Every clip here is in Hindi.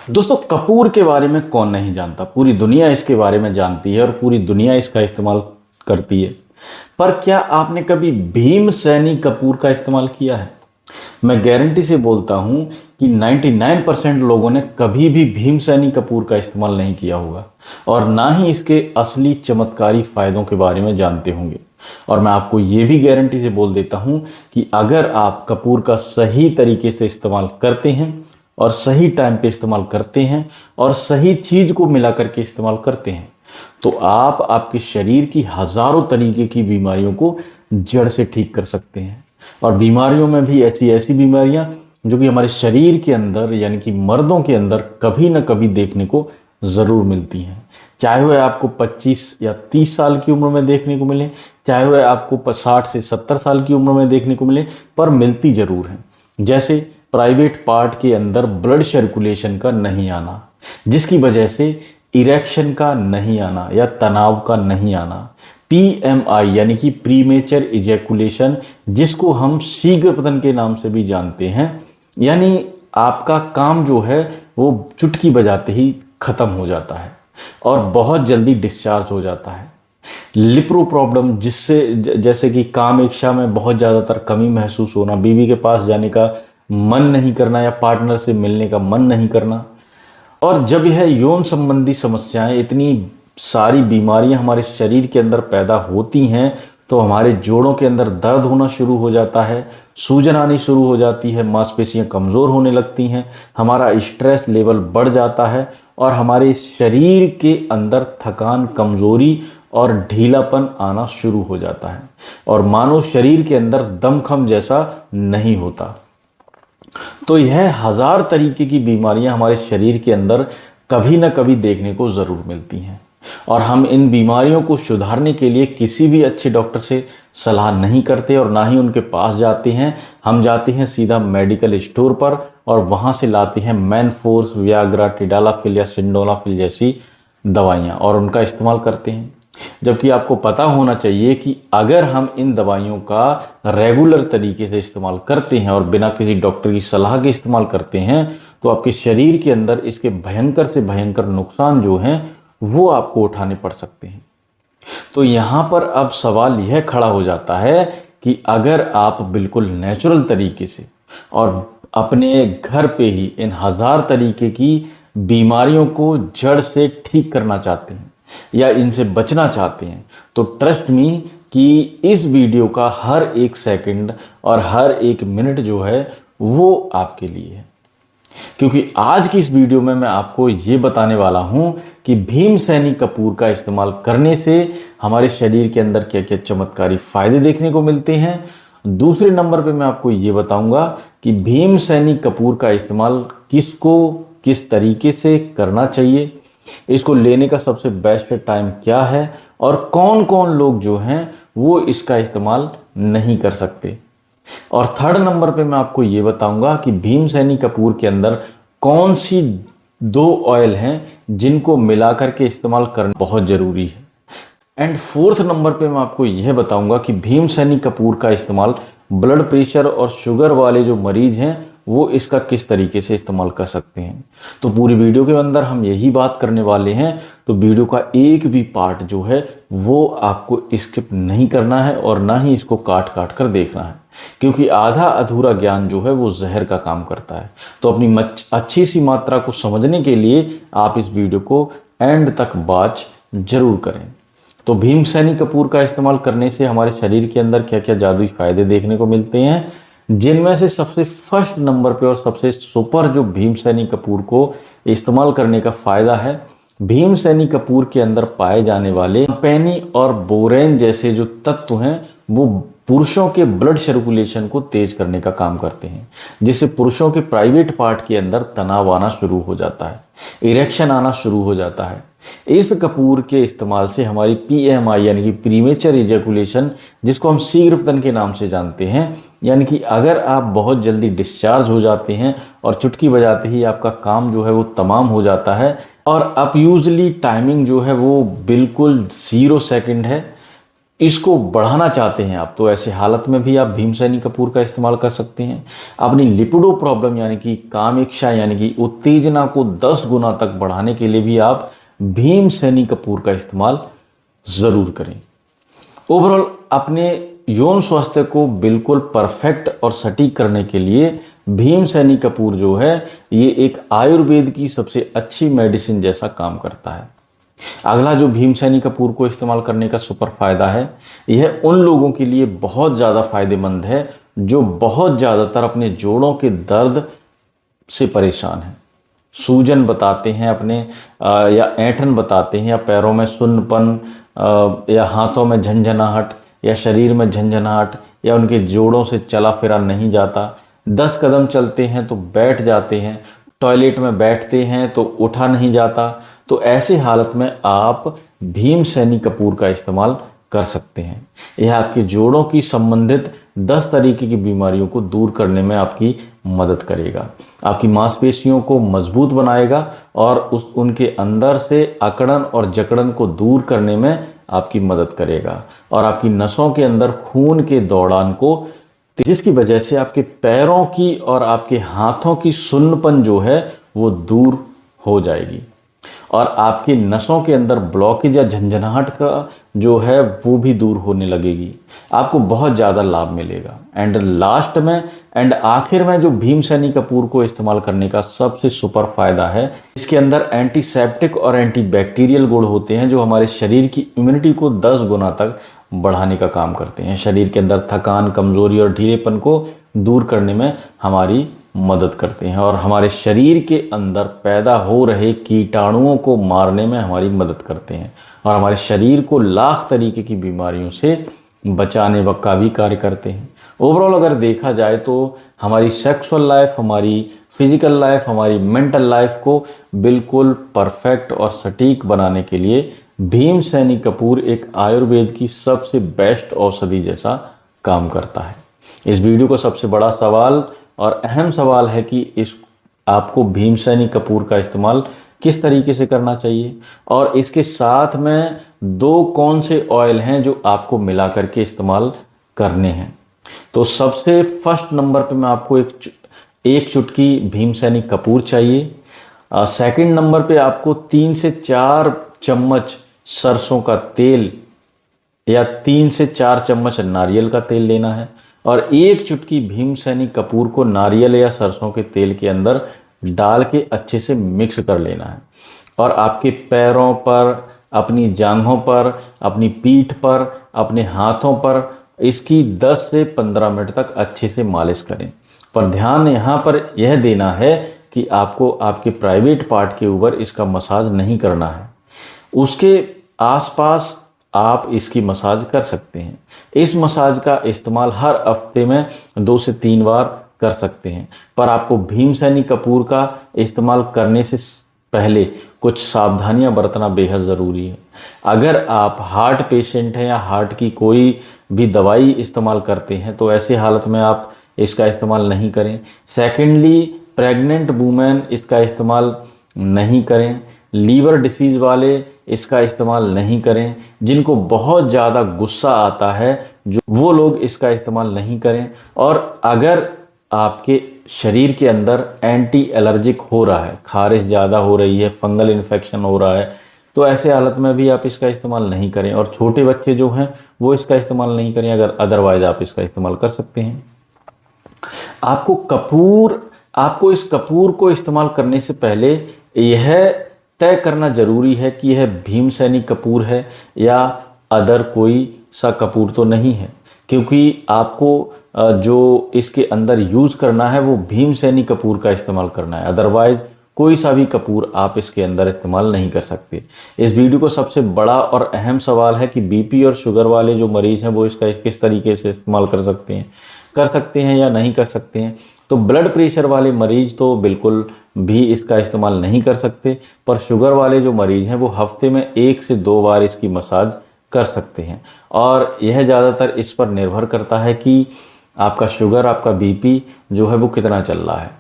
दोस्तों, कपूर के बारे में कौन नहीं जानता। पूरी दुनिया इसके बारे में जानती है और पूरी दुनिया इसका इस्तेमाल करती है। पर क्या आपने कभी भीम सैनी कपूर का इस्तेमाल किया है? मैं गारंटी से बोलता हूं कि 99% लोगों ने कभी भी भीम सैनी कपूर का इस्तेमाल नहीं किया होगा और ना ही इसके असली चमत्कारी फायदों के बारे में जानते होंगे। और मैं आपको ये भी गारंटी से बोल देता हूं कि अगर आप कपूर का सही तरीके से इस्तेमाल करते हैं और सही टाइम पे इस्तेमाल करते हैं और सही चीज को मिला करके इस्तेमाल करते हैं तो आप आपके शरीर की हजारों तरीके की बीमारियों को जड़ से ठीक कर सकते हैं। और बीमारियों में भी ऐसी ऐसी बीमारियां जो कि हमारे शरीर के अंदर यानी कि मर्दों के अंदर कभी ना कभी देखने को जरूर मिलती हैं। चाहे वह आपको 25 या 30 साल की उम्र में देखने को मिले, चाहे वह आपको 60 से 70 साल की उम्र में देखने को मिले, पर मिलती जरूर हैं। जैसे प्राइवेट पार्ट के अंदर ब्लड सर्कुलेशन का नहीं आना, जिसकी वजह से इरेक्शन का नहीं आना या तनाव का नहीं आना, पीएमआई यानी कि प्रीमेचर इजैकुलेशन, जिसको हम शीघ्र पतन के नाम से भी जानते हैं, यानी आपका काम जो है वो चुटकी बजाते ही खत्म हो जाता है और बहुत जल्दी डिस्चार्ज हो जाता है। लिप्रो प्रॉब्लम, जिससे जैसे कि काम इच्छा में बहुत ज़्यादातर कमी महसूस होना, बीवी के पास जाने का मन नहीं करना या पार्टनर से मिलने का मन नहीं करना। और जब यह यौन संबंधी समस्याएं, इतनी सारी बीमारियां हमारे शरीर के अंदर पैदा होती हैं तो हमारे जोड़ों के अंदर दर्द होना शुरू हो जाता है, सूजन आनी शुरू हो जाती है, मांसपेशियां कमज़ोर होने लगती हैं, हमारा स्ट्रेस लेवल बढ़ जाता है और हमारे शरीर के अंदर थकान, कमज़ोरी और ढीलापन आना शुरू हो जाता है और मानो शरीर के अंदर दमखम जैसा नहीं होता। तो यह हजार तरीके की बीमारियां हमारे शरीर के अंदर कभी ना कभी देखने को जरूर मिलती हैं और हम इन बीमारियों को सुधारने के लिए किसी भी अच्छे डॉक्टर से सलाह नहीं करते और ना ही उनके पास जाते हैं। हम जाते हैं सीधा मेडिकल स्टोर पर और वहां से लाते हैं मैनफोर्स, वियाग्रा, टिडालाफिल या सिंडोलाफिल जैसी दवाइयां और उनका इस्तेमाल करते हैं। जबकि आपको पता होना चाहिए कि अगर हम इन दवाइयों का रेगुलर तरीके से इस्तेमाल करते हैं और बिना किसी डॉक्टर की सलाह के इस्तेमाल करते हैं तो आपके शरीर के अंदर इसके भयंकर से भयंकर नुकसान जो हैं वो आपको उठाने पड़ सकते हैं। तो यहां पर अब सवाल यह खड़ा हो जाता है कि अगर आप बिल्कुल नेचुरल तरीके से और अपने घर पे ही इन हजार तरीके की बीमारियों को जड़ से ठीक करना चाहते हैं या इनसे बचना चाहते हैं तो ट्रस्ट मी कि इस वीडियो का हर एक सेकंड और हर एक मिनट जो है वो आपके लिए है। क्योंकि आज की इस वीडियो में मैं आपको ये बताने वाला हूं कि भीम सैनी कपूर का इस्तेमाल करने से हमारे शरीर के अंदर क्या क्या चमत्कारी फायदे देखने को मिलते हैं। दूसरे नंबर पे मैं आपको ये बताऊंगा कि भीम सैनी कपूर का इस्तेमाल किसको किस तरीके से करना चाहिए, इसको लेने का सबसे बेस्ट टाइम क्या है और कौन कौन लोग जो हैं वो इसका इस्तेमाल नहीं कर सकते। और थर्ड नंबर पे मैं आपको ये बताऊंगा कि भीम सैनी कपूर के अंदर कौन सी 2 ऑयल हैं जिनको मिलाकर के इस्तेमाल करना बहुत जरूरी है। एंड फोर्थ नंबर पे मैं आपको यह बताऊंगा कि भीम सैनी कपूर का इस्तेमाल ब्लड प्रेशर और शुगर वाले जो मरीज हैं वो इसका किस तरीके से इस्तेमाल कर सकते हैं। तो पूरी वीडियो के अंदर हम यही बात करने वाले हैं। तो वीडियो का एक भी पार्ट जो है वो आपको स्किप नहीं करना है और ना ही इसको काट काट कर देखना है, क्योंकि आधा अधूरा ज्ञान जो है वो जहर का काम करता है। तो अपनी अच्छी सी मात्रा को समझने के लिए आप इस वीडियो को एंड तक वॉच जरूर करें। तो भीम सैनी कपूर का इस्तेमाल करने से हमारे शरीर के अंदर क्या क्या जादुई फायदे देखने को मिलते हैं, जिनमें से सबसे फर्स्ट नंबर पे और सबसे सुपर जो भीम सैनी कपूर को इस्तेमाल करने का फायदा है, भीम सैनी कपूर के अंदर पाए जाने वाले पेनी और बोरेन जैसे जो तत्व हैं वो पुरुषों के ब्लड सर्कुलेशन को तेज करने का काम करते हैं, जिससे पुरुषों के प्राइवेट पार्ट के अंदर तनाव आना शुरू हो जाता है, इरेक्शन आना शुरू हो जाता है। इस कपूर के इस्तेमाल से हमारी पीएमआई यानी कि प्रीमेचर इजैकुलेशन, जिसको हम शीघ्र पतन के नाम से जानते हैं, यानी कि अगर आप बहुत जल्दी डिस्चार्ज हो जाते हैं और चुटकी बजाते ही आपका काम जो है वो तमाम हो जाता है और अब यूजली टाइमिंग जो है वो बिल्कुल 0 सेकंड है, इसको बढ़ाना चाहते हैं आप, तो ऐसे हालत में भी आप भीमसेनी कपूर का इस्तेमाल कर सकते हैं। अपनी लिपिडो प्रॉब्लम यानी कि काम इच्छा यानी कि उत्तेजना को 10 गुना तक बढ़ाने के लिए भी आप भीमसेनी कपूर का इस्तेमाल ज़रूर करें। ओवरऑल अपने यौन स्वास्थ्य को बिल्कुल परफेक्ट और सटीक करने के लिए भीमसेनी कपूर जो है ये एक आयुर्वेद की सबसे अच्छी मेडिसिन जैसा काम करता है। अगला जो भीमसेनी कपूर को इस्तेमाल करने का सुपर फायदा है, यह उन लोगों के लिए बहुत ज़्यादा फायदेमंद है जो बहुत ज़्यादातर अपने जोड़ों के दर्द से परेशान हैं। सूजन बताते हैं अपने या ऐंठन बताते हैं, या पैरों में सुन्नपन, या हाथों में झंझनाहट, या शरीर में झंझनाहट, या उनके जोड़ों से चला फिरा नहीं जाता, 10 कदम चलते हैं तो बैठ जाते हैं, टॉयलेट में बैठते हैं तो उठा नहीं जाता, तो ऐसी हालत में आप भीमसेनी कपूर का इस्तेमाल कर सकते हैं। यह आपके जोड़ों की संबंधित 10 तरीके की बीमारियों को दूर करने में आपकी मदद करेगा, आपकी मांसपेशियों को मजबूत बनाएगा और उनके अंदर से अकड़न और जकड़न को दूर करने में आपकी मदद करेगा, और आपकी नसों के अंदर खून के दौड़ान को, जिसकी वजह से आपके पैरों की और आपके हाथों की सुन्नपन जो है वो दूर हो जाएगी, और आपकी नसों के अंदर ब्लॉकेज या झंझनाहट का जो है वो भी दूर होने लगेगी। आपको बहुत ज़्यादा लाभ मिलेगा। एंड लास्ट में एंड आखिर में जो भीमसेनी कपूर को इस्तेमाल करने का सबसे सुपर फायदा है, इसके अंदर एंटीसेप्टिक और एंटीबैक्टीरियल गुण होते हैं जो हमारे शरीर की इम्यूनिटी को 10 गुना तक बढ़ाने का काम करते हैं। शरीर के अंदर थकान, कमजोरी और ढीलेपन को दूर करने में हमारी मदद करते हैं, और हमारे शरीर के अंदर पैदा हो रहे कीटाणुओं को मारने में हमारी मदद करते हैं, और हमारे शरीर को लाख तरीके की बीमारियों से बचाने का भी कार्य करते हैं। ओवरऑल अगर देखा जाए तो हमारी सेक्सुअल लाइफ, हमारी फिजिकल लाइफ, हमारी मेंटल लाइफ को बिल्कुल परफेक्ट और सटीक बनाने के लिए भीमसेनी कपूर एक आयुर्वेद की सबसे बेस्ट औषधि जैसा काम करता है। इस वीडियो को सबसे बड़ा सवाल और अहम सवाल है कि इस आपको भीमसेनी कपूर का इस्तेमाल किस तरीके से करना चाहिए, और इसके साथ में 2 कौन से ऑयल हैं जो आपको मिला करके इस्तेमाल करने हैं। तो सबसे फर्स्ट नंबर पे मैं आपको एक चुटकी भीमसेनी कपूर चाहिए। सेकंड नंबर पे आपको 3 से 4 चम्मच सरसों का तेल या 3 से 4 चम्मच नारियल का तेल लेना है, और 1 चुटकी भीमसेनी कपूर को नारियल या सरसों के तेल के अंदर डाल के अच्छे से मिक्स कर लेना है, और आपके पैरों पर, अपनी जांघों पर, अपनी पीठ पर, अपने हाथों पर इसकी 10 से 15 मिनट तक अच्छे से मालिश करें। पर ध्यान यहाँ पर यह देना है कि आपको आपके प्राइवेट पार्ट के ऊपर इसका मसाज नहीं करना है, उसके आसपास आप इसकी मसाज कर सकते हैं। इस मसाज का इस्तेमाल हर हफ्ते में 2 से 3 बार कर सकते हैं, पर आपको भीमसेनी कपूर का इस्तेमाल करने से पहले कुछ सावधानियां बरतना बेहद ज़रूरी है। अगर आप हार्ट पेशेंट हैं या हार्ट की कोई भी दवाई इस्तेमाल करते हैं तो ऐसी हालत में आप इसका इस्तेमाल नहीं करें। सेकेंडली, प्रेग्नेंट वुमेन इसका इस्तेमाल नहीं करें। लीवर डिसीज़ वाले इसका इस्तेमाल नहीं करें। जिनको बहुत ज़्यादा गुस्सा आता है जो वो लोग इसका इस्तेमाल नहीं करें। और अगर आपके शरीर के अंदर एंटी एलर्जिक हो रहा है, खारिश ज़्यादा हो रही है, फंगल इन्फेक्शन हो रहा है, तो ऐसे हालत में भी आप इसका इस्तेमाल नहीं करें। और छोटे बच्चे जो हैं वो इसका इस्तेमाल नहीं करें, अगर अदरवाइज आप इसका इस्तेमाल कर सकते हैं। आपको इस कपूर को इस्तेमाल करने से पहले यह तय करना जरूरी है कि यह भीमसेनी कपूर है या अदर कोई सा कपूर तो नहीं है, क्योंकि आपको जो इसके अंदर यूज करना है वो भीमसेनी कपूर का इस्तेमाल करना है। अदरवाइज कोई सा भी कपूर आप इसके अंदर इस्तेमाल नहीं कर सकते। इस वीडियो को सबसे बड़ा और अहम सवाल है कि बीपी और शुगर वाले जो मरीज हैं वो इसका किस तरीके से इस्तेमाल कर सकते हैं या नहीं कर सकते हैं। तो ब्लड प्रेशर वाले मरीज तो बिल्कुल भी इसका इस्तेमाल नहीं कर सकते, पर शुगर वाले जो मरीज हैं वो हफ्ते में 1 से 2 बार इसकी मसाज कर सकते हैं। और यह ज़्यादातर इस पर निर्भर करता है कि आपका शुगर, आपका बीपी जो है वो कितना चल रहा है।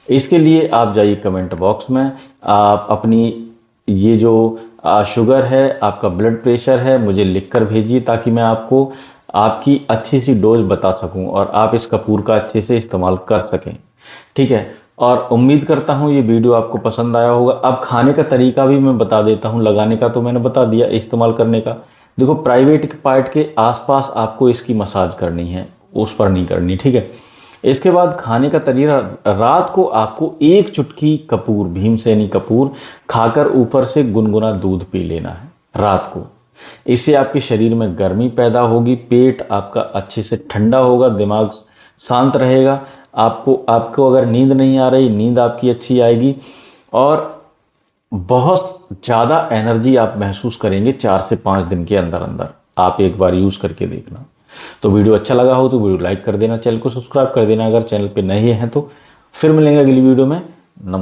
इसके लिए आप जाइए कमेंट बॉक्स में, आप अपनी ये जो शुगर है, आपका ब्लड प्रेशर है, मुझे लिखकर भेजिए ताकि मैं आपको आपकी अच्छी सी डोज बता सकूं और आप इस कपूर का अच्छे से इस्तेमाल कर सकें। ठीक है, और उम्मीद करता हूं ये वीडियो आपको पसंद आया होगा। अब खाने का तरीका भी मैं बता देता हूं, लगाने का तो मैंने बता दिया, इस्तेमाल करने का देखो, प्राइवेट पार्ट के आसपास आपको इसकी मसाज करनी है, उस पर नहीं करनी। ठीक है, इसके बाद खाने का तरीका, रात को आपको एक चुटकी कपूर, भीमसेनी कपूर खाकर ऊपर से गुनगुना दूध पी लेना है रात को। इससे आपके शरीर में गर्मी पैदा होगी, पेट आपका अच्छे से ठंडा होगा, दिमाग शांत रहेगा। आपको अगर नींद नहीं आ रही, नींद आपकी अच्छी आएगी और बहुत ज़्यादा एनर्जी आप महसूस करेंगे 4 से 5 दिन के अंदर अंदर। आप एक बार यूज़ करके देखना। तो वीडियो अच्छा लगा हो तो वीडियो लाइक कर देना, चैनल को सब्सक्राइब कर देना अगर चैनल पे नए हैं तो। फिर मिलेंगे अगली वीडियो में।